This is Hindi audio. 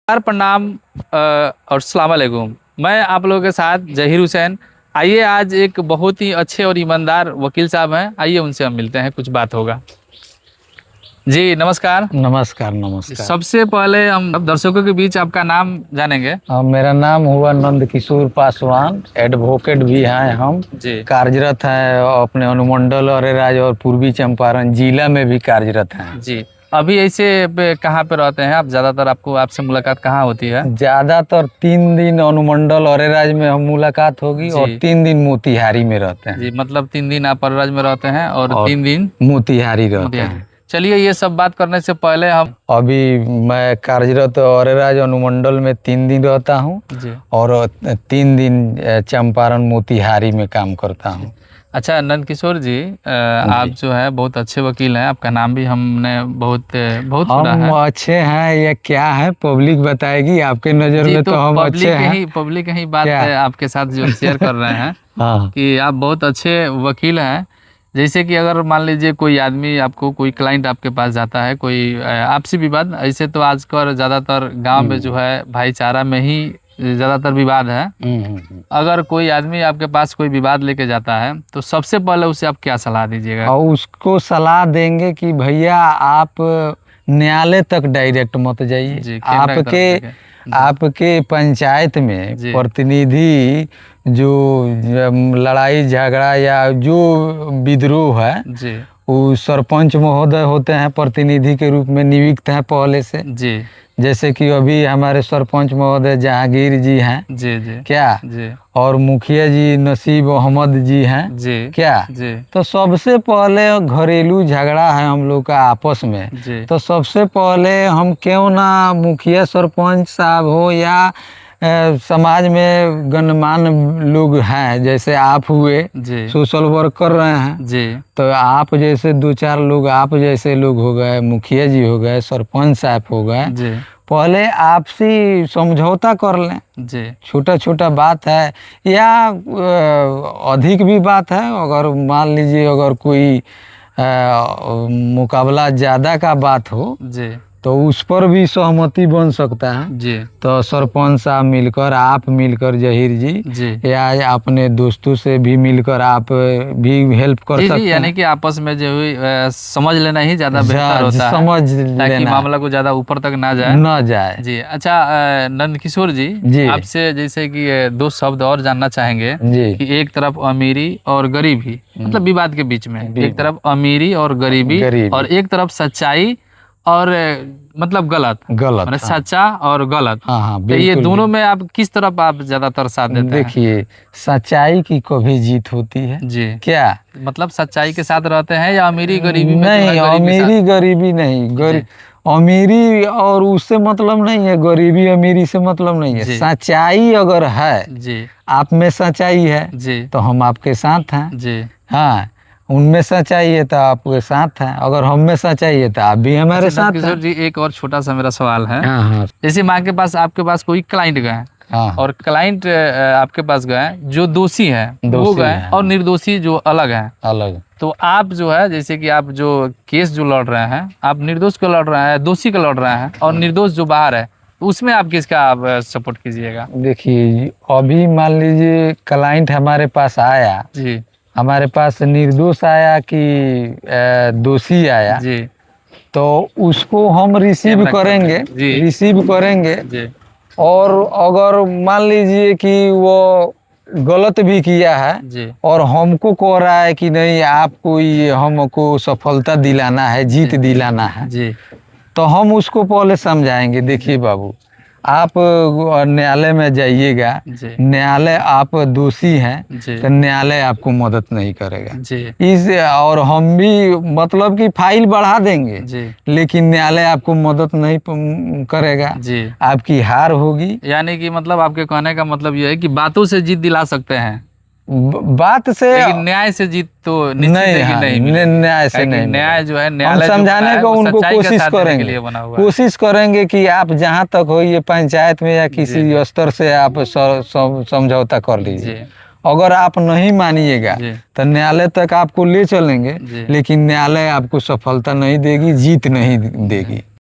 प्रणाम और सलाम अलैकुम। मैं आप लोगों के साथ जहीर हुसैन। आइए, आज एक बहुत ही अच्छे और ईमानदार वकील साहब हैं, आइए उनसे हम मिलते हैं, कुछ बात होगा। जी नमस्कार। नमस्कार नमस्कार। सबसे पहले हम अब दर्शकों के बीच आपका नाम जानेंगे। मेरा नाम हुआ नंद किशोर पासवान, एडवोकेट भी हैं हम। जी कार्यरत हैं अपने अनुमंडल अरेराज और पूर्वी चंपारण जिला में भी कार्यरत हैं। जी। अभी ऐसे कहाँ पे रहते हैं आप? ज़्यादातर आपसे मुलाकात कहाँ होती है? ज्यादातर 3 दिन अनुमंडल अरेराज में हम मुलाकात होगी और जी 3 दिन मोतिहारी में रहते हैं। जी, मतलब 3 दिन आप अरराज में रहते हैं और 3 दिन मोतिहारी रहते हैं। चलिए, ये सब बात करने से पहले हम अभी मैं कार्यरत अरेराज अनुमंडल में 3 दिन रहता हूँ जी और 3 दिन चंपारण मोतिहारी में काम करता हूँ। अच्छा नंद किशोर जी, आप जो है बहुत अच्छे वकील हैं, आपका नाम भी हमने बहुत बहुत सुना हम है। अच्छे हैं या क्या है, पब्लिक बताएगी। आपके नज़र जी, में तो तो हम अच्छे हैं। पब्लिक ही बात क्या? आपके साथ जो शेयर कर रहे हैं हाँ कि आप बहुत अच्छे वकील हैं। जैसे कि अगर मान लीजिए कोई आदमी आपको, कोई क्लाइंट आपके पास जाता है, कोई आपसी विवाद, ऐसे तो आजकल ज़्यादातर गांव में जो है भाईचारा में ही ज़्यादातर विवाद है। अगर कोई आदमी आपके पास कोई विवाद लेके जाता है तो सबसे पहले उसे आप क्या सलाह दीजिएगा? और उसको सलाह देंगे कि भैया आप न्यायालय तक डायरेक्ट मत जाइए। जी, कैमरा की तरफ आपके देखें। जी आपके पंचायत में जी प्रतिनिधि जो लड़ाई झगड़ा या जो विद्रोह है, जी वो सरपंच महोदय होते हैं, प्रतिनिधि के रूप में नियुक्त हैं पहले से। जी जैसे कि अभी हमारे सरपंच महोदय जहांगीर जी हैं। जी जी क्या? जी और मुखिया जी नसीब अहमद जी हैं। जी क्या? जी तो सबसे पहले घरेलू झगड़ा है हम लोग का आपस में, जी तो सबसे पहले हम क्यों ना मुखिया सरपंच साहब हो या समाज में गणमान्य लोग हैं, जैसे आप हुए, जी सोशल वर्क कर रहे हैं, जी तो आप जैसे 2-4 लोग, आप जैसे लोग हो गए, मुखिया जी हो गए, सरपंच साहब हो गए, जी पहले आपसी समझौता कर लें। जी छोटा छोटा बात है या अधिक भी बात है, अगर मान लीजिए अगर कोई मुकाबला ज़्यादा का बात हो जी तो उस पर भी सहमति बन सकता है। जी तो सरपंच साहब मिलकर, आप मिलकर जहीर जी, जी या अपने दोस्तों से भी मिलकर आप भी हेल्प कर जी सकते जी, यानी हैं। कि आपस में जो हुई समझ लेना ही ज़्यादा बेहतर होता है, समझ ताकि लेना मामला को ज़्यादा ऊपर तक ना जाए। न जाए। जी अच्छा, नंद किशोर जी, जी आपसे जैसे कि 2 शब्द और जानना चाहेंगे जी। कि एक तरफ अमीरी और गरीबी, मतलब विवाद के बीच में एक विवाद। तरफ अमीरी और गरीबी, और एक तरफ सच्चाई और मतलब गलत, गलत, मतलब हाँ। सच्चा और गलत। हाँ हाँ तो ये बिल्कुल दोनों में आप किस तरफ आप ज्यादातर साथ देते हैं? देखिए, सच्चाई की कभी जीत होती है। जी, क्या? मतलब सच्चाई के साथ रहते हैं या अमीरी गरीबी में जो है नहीं, गरीबी के अमीरी गरीबी नहीं, जी अमीरी और उससे मतलब नहीं है, गरीबी अमीरी से मतलब नहीं है। जी सच्चाई अगर है, जी आप में सच्चाई है जी तो हम आपके साथ हैं। जी। हाँ, उनमें सच्चाई है तो आपके साथ हैं, अगर हम में सच्चाई है तो आप भी हमारे अच्छा साथ नंदकिशोर हैं। जी, एक और छोटा सा मेरा सवाल है। हाँ हाँ जैसे माँ के पास, आपके पास कोई क्लाइंट गए हाँ। और क्लाइंट आपके पास गए, जो दोषी है वो दोषी गए हैं। और निर्दोषी जो अलग हैं, अलग। तो आप जो है, जैसे कि आप जो केस जो लड़ रहे हैं, आप निर्दोष को लड़ रहे हैं, दोषी को लड़ रहे हैं, और निर्दोष जो बाहर है, तो उसमें आप किसका आप सपोर्ट कीजिएगा? देखिए, अभी मान लीजिए क्लाइंट हमारे पास आया, जी हमारे पास निर्दोष आया कि दोषी आया, जी तो उसको हम रिसीव कैमरा करेंगे। जी रिसीव करेंगे। जी और अगर मान लीजिए कि वो गलत भी किया है जी और हमको कह रहा है कि नहीं, आपको ये हमको सफलता दिलाना है, जीत दिलाना है, जी तो हम उसको पहले समझाएंगे। देखिए बाबू, आप न्यायालय में जाइएगा, जी न्यायालय, आप दोषी हैं जी तो न्यायालय आपको मदद नहीं करेगा। जी इस और हम भी मतलब कि फाइल बढ़ा देंगे, जी लेकिन न्यायालय आपको मदद नहीं करेगा, जी। आपकी हार होगी। यानी कि मतलब आपके कहने का मतलब ये है कि बातों से जीत दिला सकते हैं, बात से लेकिन न्याय से जीत तो निश्चित नहीं, है कि हाँ, नहीं मिलेगी। न्याय से नहीं न्याय जो है, हम न्यायालय जो बना समझाने है को वो उनको सच्चाई का कोशिश साथ देने के करेंगे। लिए बना हुआ है। कोशिश करेंगे कि आप जहाँ तक हो, ये पंचायत में या जी किसी स्तर से आप समझौता कर जी लीजिए। अगर आप नहीं मानिएगा जी तो न्यायालय तक आपको ले चलेंगे, जी लेकिन न्यायालय आपको सफलता नहीं देगी, जीत नहीं देगी।